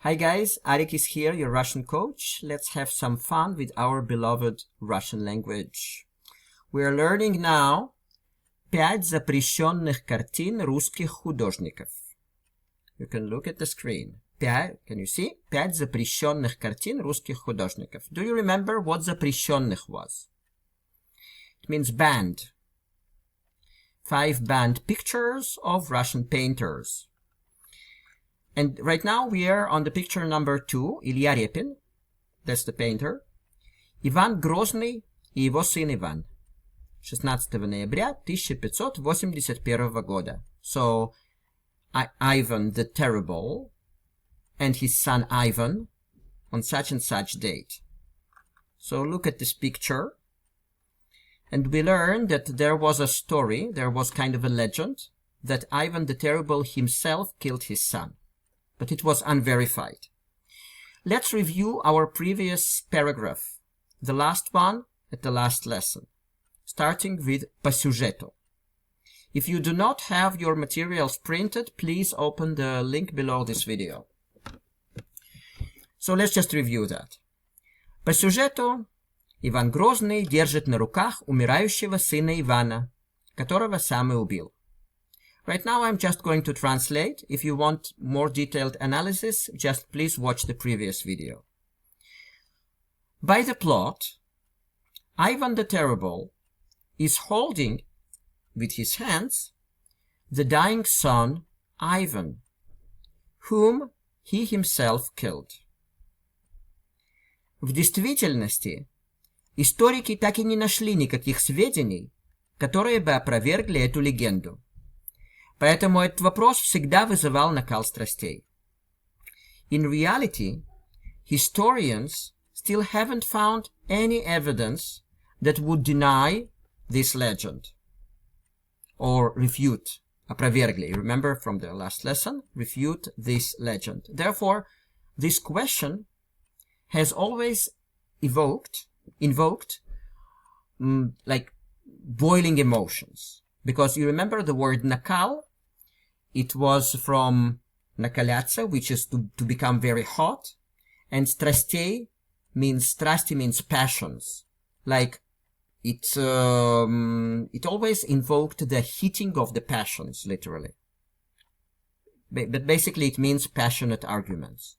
Hi guys, Arik is here, your Russian coach. Let's have some fun with our beloved Russian language. We are learning now 5 запрещенных картин русских художников. You can look at the screen. Can you see? 5 запрещенных картин русских художников. Do you remember what запрещенных was? It means banned. 5 banned pictures of Russian painters. And right now we are on the picture number 2, Илья Репин, that's the painter, Иван Грозный и его сын Иван, 16 ноября 1581 года. So, Ivan the Terrible and his son Ivan on such and such date. So look at this picture, and we learn that there was a story, there was kind of a legend, that Ivan the Terrible himself killed his son. But it was unverified. Let's review our previous paragraph, the last one at the last lesson, starting with по сюжету. If you do not have your materials printed, please open the link below this video. So let's just review that. По сюжету Иван Грозный держит на руках умирающего сына Ивана, которого сам и убил. Right now I'm just going to translate. If you want more detailed analysis, just please watch the previous video. By the plot, Ivan the Terrible is holding with his hands the dying son Ivan, whom he himself killed. В действительности, историки так и не нашли никаких сведений, которые бы опровергли эту легенду. Поэтому этот вопрос всегда вызывал накал страстей. In reality, historians still haven't found any evidence that would deny this legend or refute, опровергли. Remember from the last lesson, refute this legend. Therefore, this question has always invoked like boiling emotions. Because you remember the word nakal, it was from nakaляться, which is to become very hot, and strastей strasti means passions. Like it always invoked the heating of the passions, literally. But basically it means passionate arguments.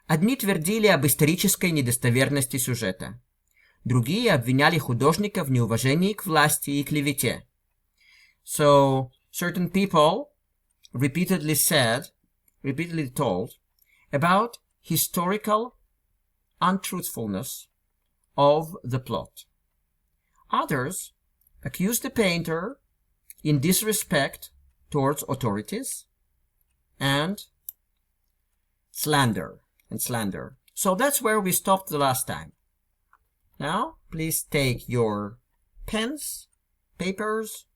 Одни твердили об исторической недостоверности сюжета. Другие обвиняли художника в неуважении к власти и клевете. So, certain people repeatedly told about historical untruthfulness of the plot. Others accused the painter in disrespect towards authorities and slander. So that's where we stopped the last time. Now, please take your pens, papers,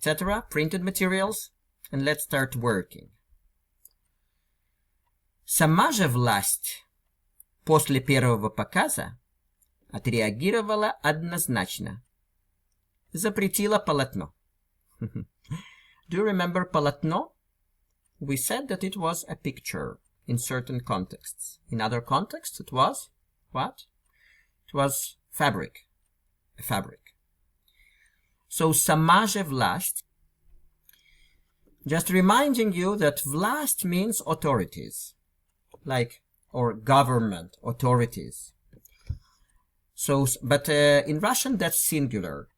etc., printed materials, and let's start working. Сама же власть после первого показа отреагировала однозначно. Запретила полотно. Do you remember полотно? We said that it was a picture in certain contexts. In other contexts, it was what? It was fabric. A fabric. So, сама же власть, just reminding you that власть means authorities, or government, authorities. So, but in Russian that's singular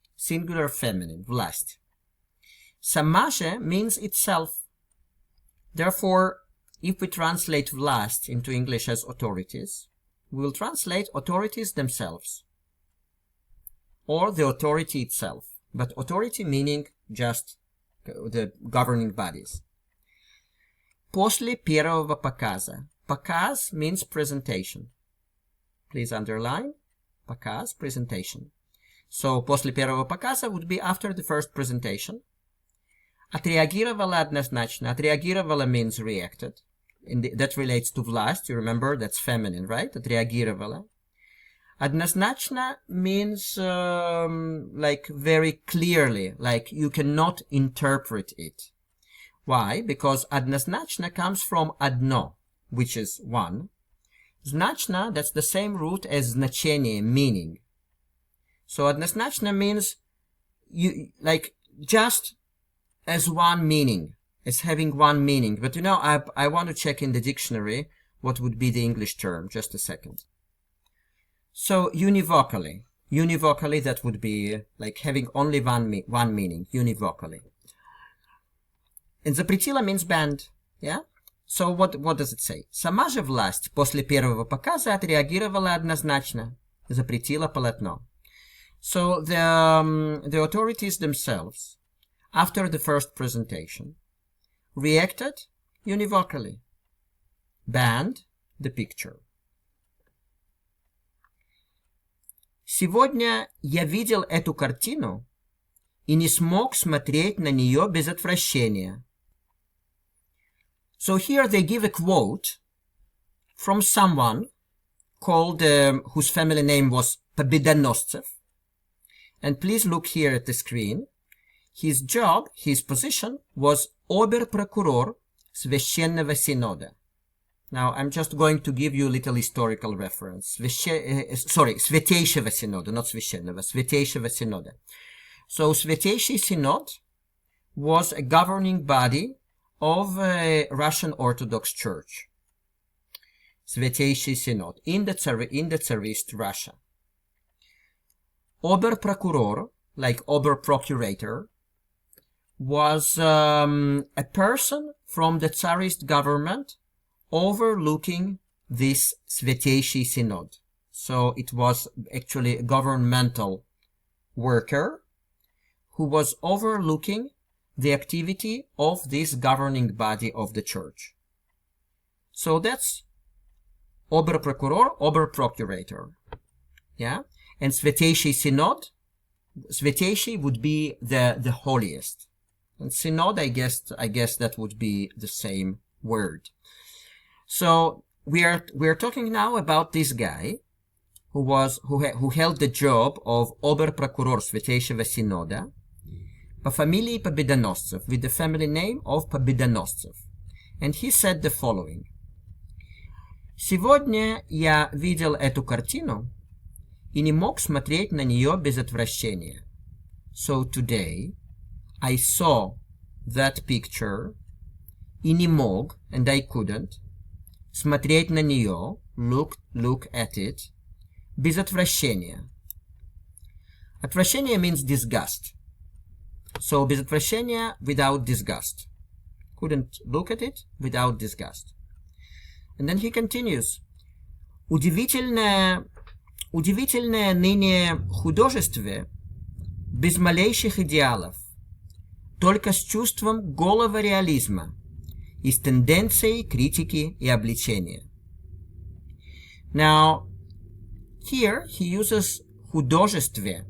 feminine, власть. Сама же means itself. Therefore, if we translate власть into English as authorities, we will translate authorities themselves, or the authority itself. But authority meaning just the governing bodies. После первого показа. Показ means presentation. Please underline. Показ, presentation. So, после первого показа would be after the first presentation. Отреагировала однозначно. Отреагировала means reacted. That relates to власть. You remember, that's feminine, right? Отреагировала. Однозначно means like very clearly, like you cannot interpret it. Why? Because однозначно comes from одно, which is one. Значно, that's the same root as значение, meaning. So однозначно means you like just as one meaning, as having one meaning. But I want to check in the dictionary what would be the English term. Just a second. So univocally, that would be like having only one meaning, univocally. And запретила means banned, yeah? So what does it say? Сама же власть после первого показа отреагировала однозначно, запретила полотно. So the authorities themselves, after the first presentation, reacted univocally, banned the picture. Сегодня я видел эту картину и не смог смотреть на нее без отвращения. So here they give a quote from someone called, whose family name was Победоносцев. And please look here at the screen. His job, his position was обер-прокурор Священного Синода. Now, I'm just going to give you a little historical reference. Святейшего Синода, not Священного, Святейшего Синода. So, Святейший Synod was a governing body of a Russian Orthodox Church. Святейший Synod in the Tsarist Russia. Ober-Prokuror, like Ober-Procurator, was a person from the Tsarist government overlooking this Святейший Synod. So it was actually a governmental worker who was overlooking the activity of this governing body of the church. So that's Ober-Prokuror, Ober-Procurator. Yeah? And Святейший Synod, Святейший would be the holiest. And Synod, I guess that would be the same word. So we are talking now about this guy who held the job of Ober-Prokuror Святейшего Синода по фамилии Победоносцев, with the family name of Победоносцев. And he said the following. Сегодня я видел эту картину и не мог смотреть на нее без отвращения. So today I saw that picture и не мог, and I couldn't, смотреть на нее, look at it, без отвращения. Отвращение means disgust. So, без отвращения, without disgust. Couldn't look at it without disgust. And then he continues. Удивительное ныне художестве без малейших идеалов, только с чувством голого реализма и с тенденцией критики и обличения. Now, here he uses художестве,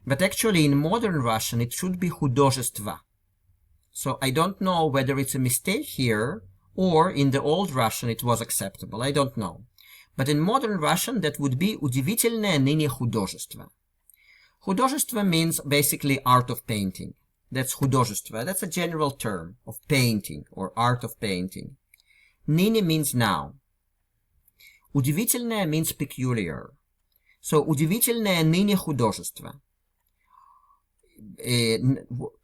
but actually in modern Russian it should be художество. So I don't know whether it's a mistake here or in the old Russian it was acceptable. I don't know. But in modern Russian that would be удивительное ныне художество. Художество means basically art of painting. That's художество. That's a general term of painting or art of painting. Ныне means now. Удивительное means peculiar. So удивительное ныне художество.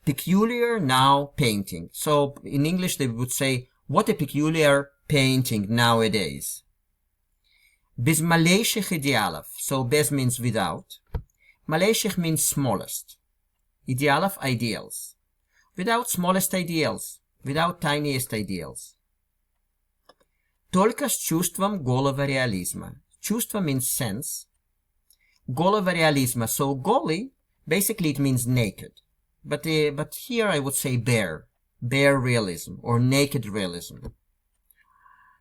Peculiar now painting. So in English they would say, what a peculiar painting nowadays. Без малейших идеалов. So без means without. Малейших means smallest. Идеалов, ideals. Without smallest ideals. Without tiniest ideals. Только с чувством голого реализма. Чувство means sense. Голого реализма. So голый, basically it means naked. But here I would say bare. Bare realism or naked realism.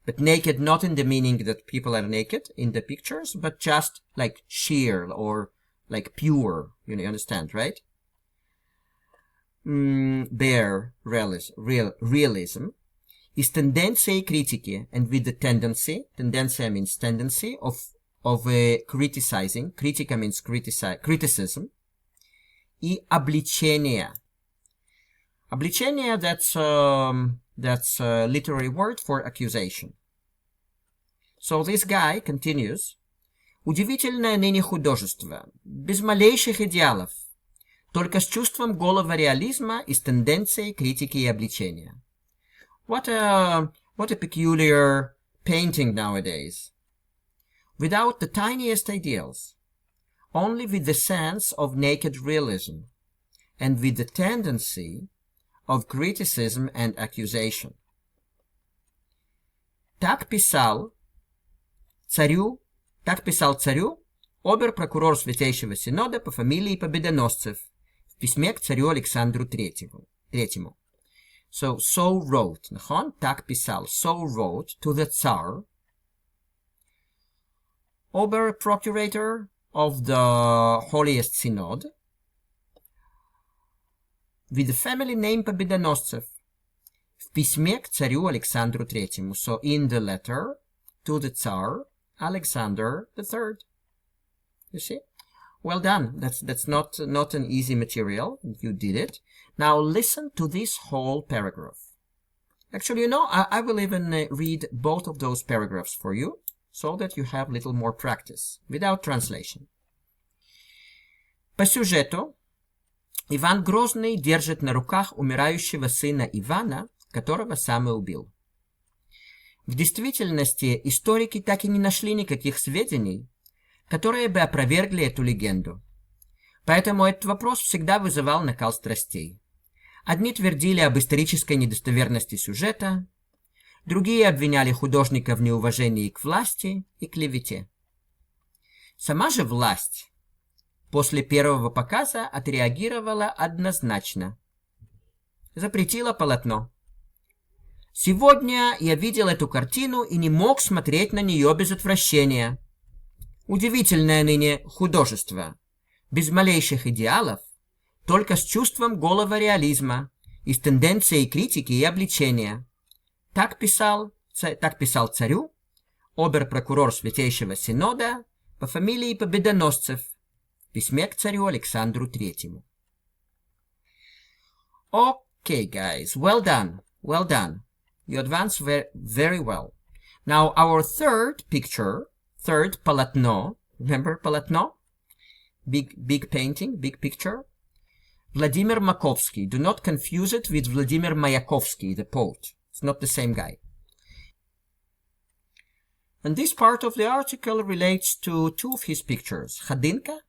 But naked not in the meaning that people are naked in the pictures, but just like sheer or like pure. You understand, right? Bare realism is тенденцией критики, and with the tendency, тенденция means tendency of criticizing, критика means criticism, и обличение. Обличение, that's a literary word for accusation. So this guy continues. Удивительное ныне художество, без малейших идеалов, только с чувством голого реализма и с тенденцией критики и обличения. What a peculiar painting nowadays. Without the tiniest ideals, only with the sense of naked realism, and with the tendency of criticism and accusation. Так писал царю обер-прокурор Святейшего Синода по фамилии Победоносцев в письме к царю Александру Третьему. So wrote, נכון? Так писал, so wrote to the Tsar, Ober-Procurator of the Holiest Synod, with the family name Победоносцев, в письме к царю Александру Третьему. So in the letter to the Tsar Alexander III. You see? Well done. That's not an easy material. You did it. Now listen to this whole paragraph. Actually, I will even read both of those paragraphs for you, so that you have a little more practice, without translation. По сюжету Иван Грозный держит на руках умирающего сына Ивана, которого сам и убил. В действительности историки так и не нашли никаких сведений, которые бы опровергли эту легенду. Поэтому этот вопрос всегда вызывал накал страстей. Одни твердили об исторической недостоверности сюжета, другие обвиняли художника в неуважении к власти и клевете. Сама же власть после первого показа отреагировала однозначно. Запретила полотно. Сегодня я видел эту картину и не мог смотреть на нее без отвращения. Удивительное ныне художество, без малейших идеалов, только с чувством голого реализма и с тенденцией критики и обличения. Так писал царю обер-прокурор Святейшего Синода по фамилии Победоносцев в письме к царю Александру Третьему. Okay, guys, well done. You advanced very well. Now our third picture, полотно, remember полотно? Big painting, big picture. Vladimir Makovsky. Do not confuse it with Vladimir Mayakovsky, the poet. It's not the same guy. And this part of the article relates to two of his pictures, Ходынка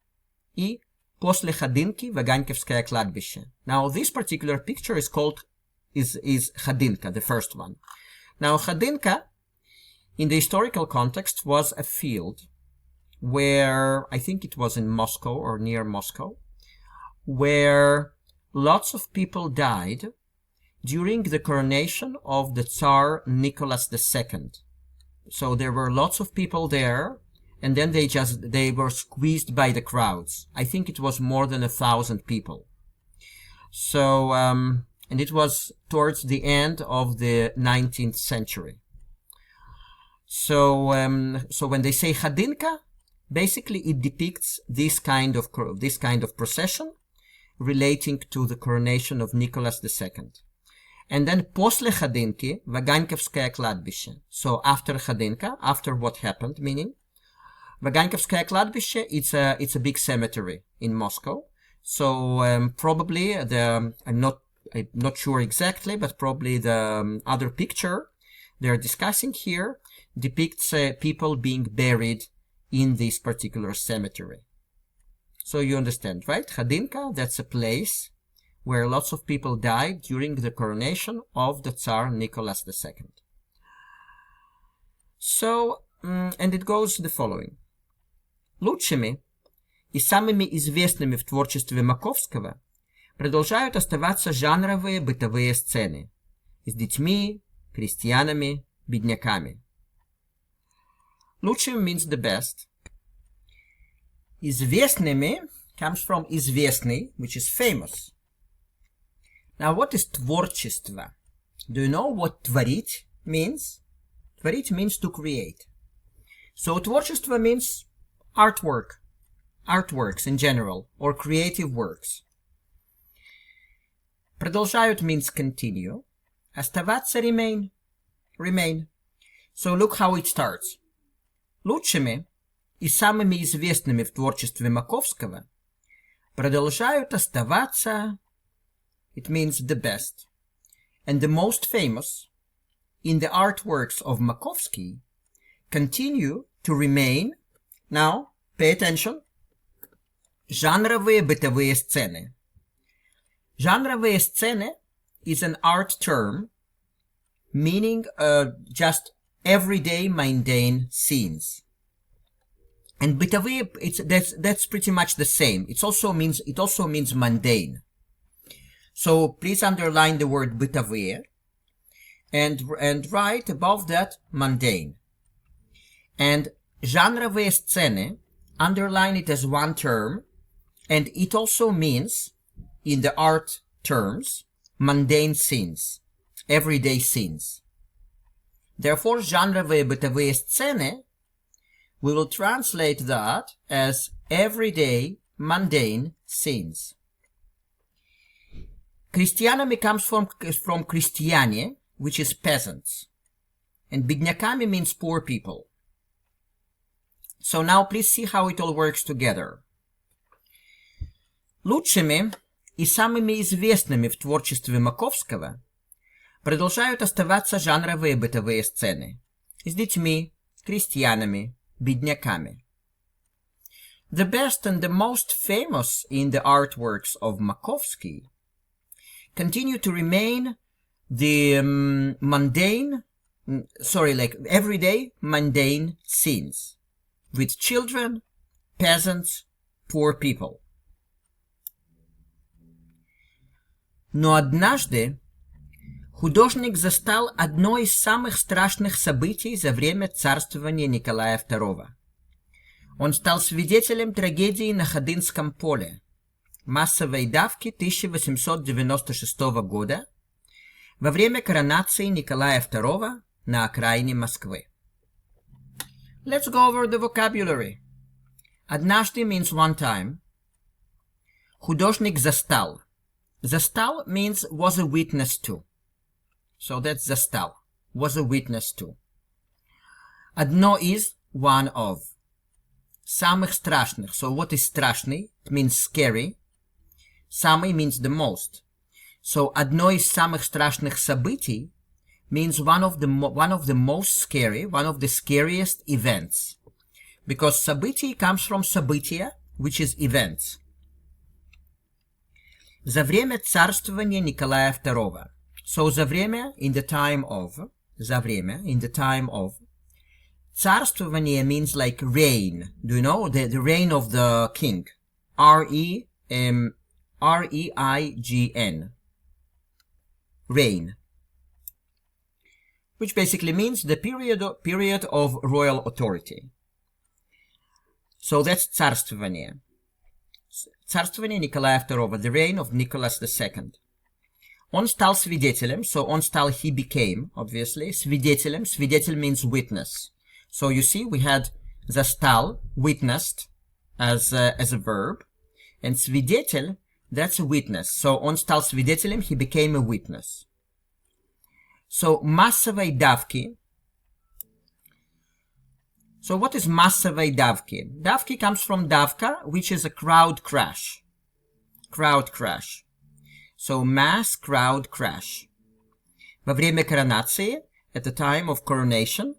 и После Ходынки Ваганьковское кладбище. Now this particular picture is Ходынка, the first one. Now Ходынка, in the historical context, was a field where, I think it was in Moscow or near Moscow, where lots of people died during the coronation of the Tsar Nicholas II. So there were lots of people there, and then they were squeezed by the crowds. I think it was more than 1,000 people. So, and it was towards the end of the 19th century. So when they say Ходынка, basically it depicts this kind of procession relating to the coronation of Nicholas II. And then после Ходынки Ваганьковское кладбище. So after Ходынка, after what happened, meaning Ваганьковское кладбище, it's a big cemetery in Moscow. So probably I'm not sure exactly, but probably the other picture they're discussing here depicts people being buried in this particular cemetery. So you understand, right? Ходынка, that's a place where lots of people died during the coronation of the Tsar Nicholas II. So, and it goes the following. Лучшими и самыми известными в творчестве Маковского продолжают оставаться жанровые бытовые сцены с детьми, крестьянами, бедняками. Лучшим means the best. Известными comes from известный, which is famous. Now, what is творчество? Do you know what творить means? Творить means to create. So творчество means artworks in general, or creative works. Продолжают means continue. Оставаться remain. Remain. So look how it starts. Лучшими и самыми известными в творчестве Маковского продолжают оставаться, it means the best, and the most famous in the artworks of Makovsky continue to remain, now pay attention, жанровые бытовые сцены. Жанровые сцены is an art term meaning just everyday mundane scenes. And бытовые, that's pretty much the same. It also means mundane. So please underline the word бытовые and write above that mundane. And жанровые сцены, underline it as one term, and it also means, in the art terms, mundane scenes, everyday scenes. Therefore, жанровые бытовые сцены, we will translate that as everyday mundane scenes. Крестьянами comes from крестьяне, which is peasants. And бедняками means poor people. So now please see how it all works together. Лучшими и самыми известными в творчестве Маковского продолжают оставаться жанровые бытовые сцены с детьми, крестьянами, бедняками. The best and the most famous in the artworks of Makovsky continue to remain the everyday mundane scenes with children, peasants, poor people. Но однажды художник застал одно из самых страшных событий за время царствования Николая II. Он стал свидетелем трагедии на Ходынском поле, массовой давки 1896 года во время коронации Николая II на окраине Москвы. Let's go over the vocabulary. Однажды means one time. Художник застал. Застал means was a witness to. So that's застал. Was a witness to. Одно из, one of. Самых страшных. So what is страшный? It means scary. Самый means the most. So одно из самых страшных событий means one of the most scary, one of the scariest events. Because событий comes from события, which is events. За время царствования Николая II. So за время, in the time of. За время, in the time of. Царствование means like reign. Do you know? The reign of the king. R-E-I-G-N. Reign. Which basically means the period of royal authority. So that's царствование. Царствование Николая II, the reign of Nicholas II. Он стал свидетелем, so он стал, he became, obviously, свидетелем, свидетель means witness. So you see, we had застал, witnessed, as a verb, and свидетель, that's a witness. So он стал свидетелем, he became a witness. So массовой давки. So what is массовой давки? Давки comes from давка, which is a crowd crash. Crowd crash. So mass crowd crash. Во время коронации, at the time of coronation,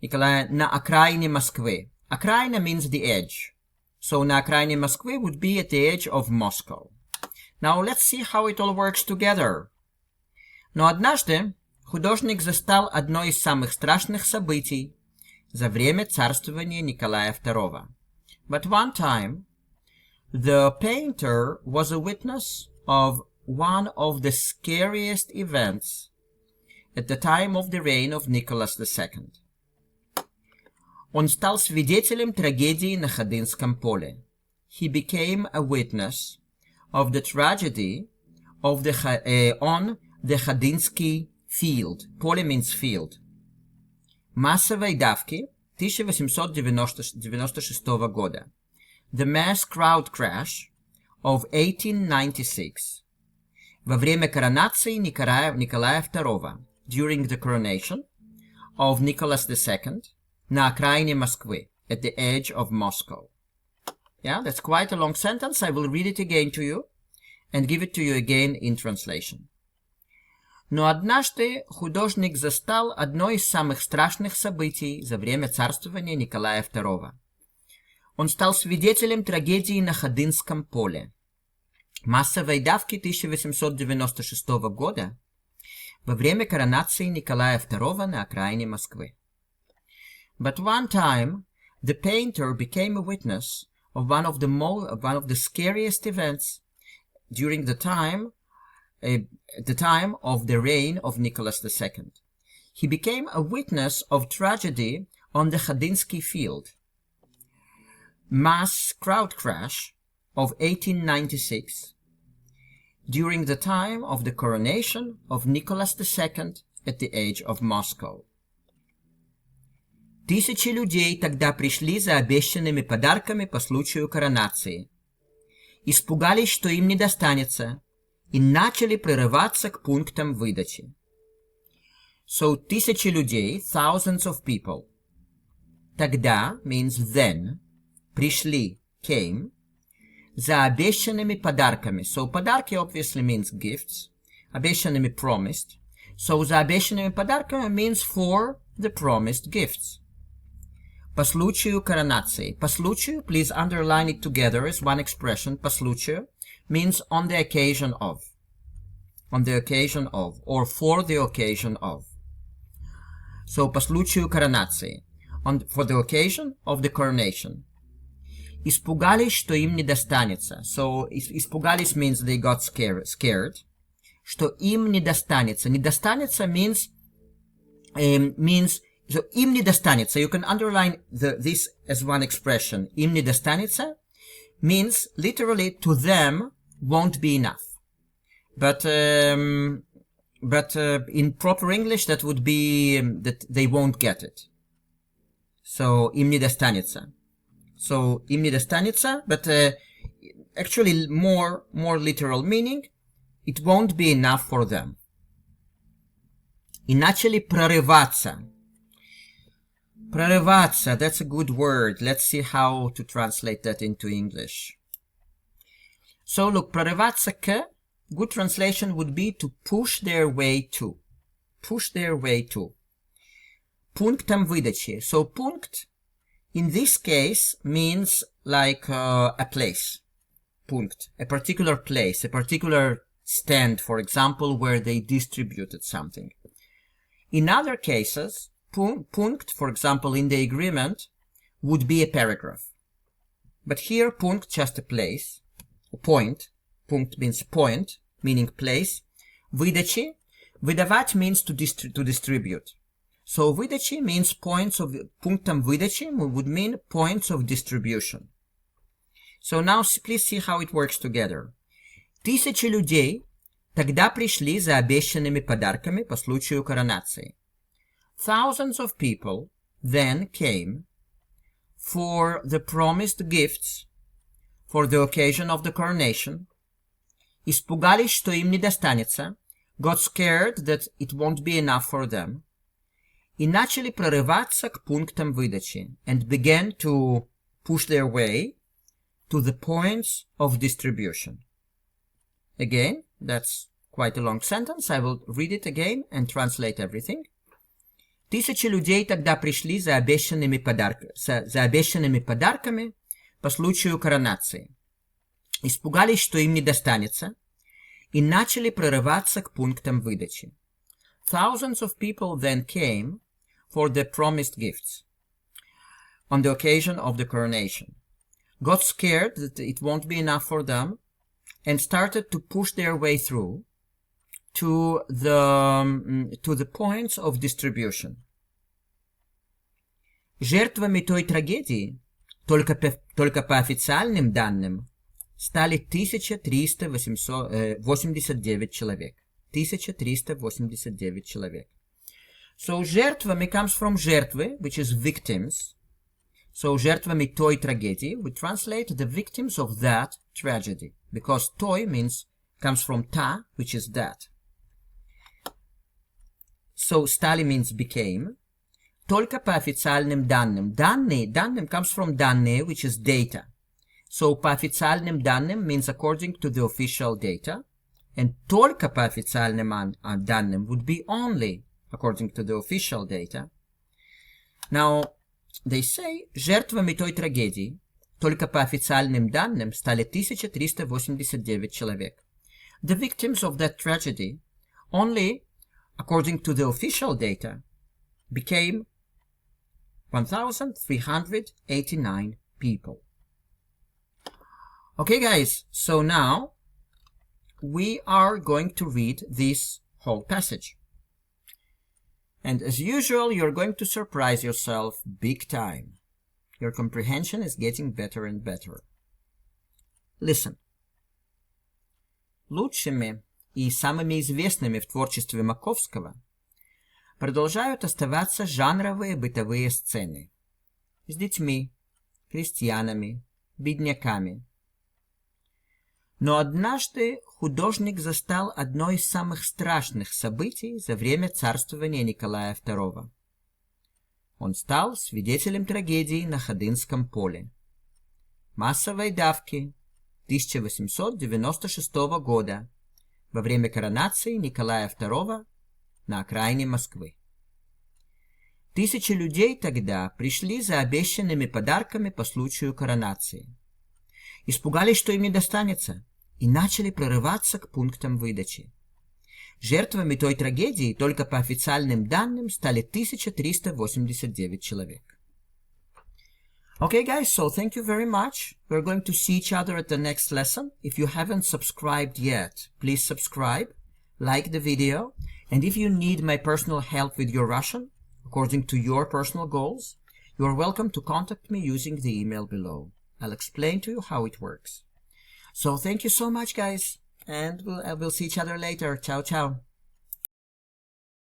Николая на окраине Москвы. Окраина means the edge. So на окраине Москвы would be at the edge of Moscow. Now let's see how it all works together. Но однажды художник застал одно из самых страшных событий за время царствования Николая II. But one time, the painter was a witness of one of the scariest events at the time of the reign of Nicholas II. Он стал свидетелем трагедии на Ходынском поле. He became a witness of the tragedy of on the Ходынский field. Поле means field. Массовой давки 1896 года. The mass crowd crash of 1896. во время коронации Николая II, during the coronation of Nicholas II, на окраине Москвы, at the edge of Moscow. Yeah, that's quite a long sentence. I will read it again to you and give it to you again in translation. Но однажды художник застал одно из самых страшных событий за время царствования Николая II. Он стал свидетелем трагедии на Ходынском поле, массовой давки 1896 года во время коронации Николая II на окраине Москвы. But one time, the painter became a witness of one of the scariest events during the time of the reign of Nicholas II. He became a witness of tragedy on the Khadinsky field. Mass crowd crash of 1896 during the time of the coronation of Nicholas II at the age of Moscow. Тысячи людей тогда пришли за обещанными подарками по случаю коронации. Испугались, что им не достанется, и начали прорываться к пунктам выдачи. So тысячи людей, thousands of people. Тогда means then, пришли, came, за обещанными подарками. So подарки obviously means gifts. Обещанными promised. So за обещанными подарками means for the promised gifts. По случаю коронации. По случаю, please underline it together as one expression. По случаю means on the occasion of. On the occasion of. Or for the occasion of. So по случаю коронации. For the occasion of the coronation. Испугались, что им не достанется. So испугались means they got scared. Что им не достанется. Не достанется means so им не достанется. You can underline this as one expression. Им не достанется means literally to them won't be enough. But in proper English that would be that they won't get it. So им не достанется. So им не достанется, but actually more literal meaning, it won't be enough for them. И начали прорываться. Прорываться, that's a good word. Let's see how to translate that into English. So look, прорываться к, good translation would be to push their way to. Push their way to. Пунктом выдачи. So пункт in this case means like a place. Punkt. A particular place, a particular stand, for example, where they distributed something. In other cases, Punkt, for example, in the agreement, would be a paragraph. But here, Punkt, just a place, a point. Punkt means point, meaning place. Выдачи, выдавать means to distribute. So выдачи means points of, пунктом выдачи would mean points of distribution. So now please see how it works together. Тысячи людей тогда пришли за обещанными подарками по случаю коронации. Thousands of people then came for the promised gifts for the occasion of the coronation. Испугались, что им не достанется, got scared that it won't be enough for them, и начали прорываться к пунктам выдачи, and began to push their way to the points of distribution. Again, that's quite a long sentence. I will read it again and translate everything. Тысячи людей тогда пришли за обещанными подарками по случаю коронации. Испугались, что им не достанется, и начали прорываться к пунктам выдачи. Thousands of people then came for the promised gifts on the occasion of the coronation, got scared that it won't be enough for them, and started to push their way through to the points of distribution. Жертвами той трагедии, только по официальным данным, стали 1389 человек. 1389 человек. So жертвами comes from жертвы, which is victims. So жертвами той трагедии, we translate the victims of that tragedy. Because той means comes from ta, which is that. So stali means became. Только по официальным данным. Данным comes from данные, which is data. So по официальным данным means according to the official data. And только по официальным данным would be only according to the official data. Now, they say, жертвами той трагедии только по официальным данным стали 1389 человек. The victims of that tragedy, only according to the official data, became 1,389 people. Okay, guys, so now we are going to read this whole passage. And as usual, you're going to surprise yourself big time. Your comprehension is getting better and better. Listen. Лучшими и самыми известными в творчестве Маковского продолжают оставаться жанровые бытовые сцены с детьми, крестьянами, бедняками. Но однажды художник застал одно из самых страшных событий за время царствования Николая II. Он стал свидетелем трагедии на Ходынском поле. Массовой давки 1896 года во время коронации Николая II на окраине Москвы. Тысячи людей тогда пришли за обещанными подарками по случаю коронации. Испугались, что им не достанется, и начали прорываться к пунктам выдачи. Жертвами той трагедии только по официальным данным стали 1389 человек. Okay, guys, so thank you very much. We're going to see each other at the next lesson. If you haven't subscribed yet, please subscribe, like the video, and if you need my personal help with your Russian, according to your personal goals, you are welcome to contact me using the email below. I'll explain to you how it works. So thank you so much, guys, and we'll see each other later. Ciao, ciao.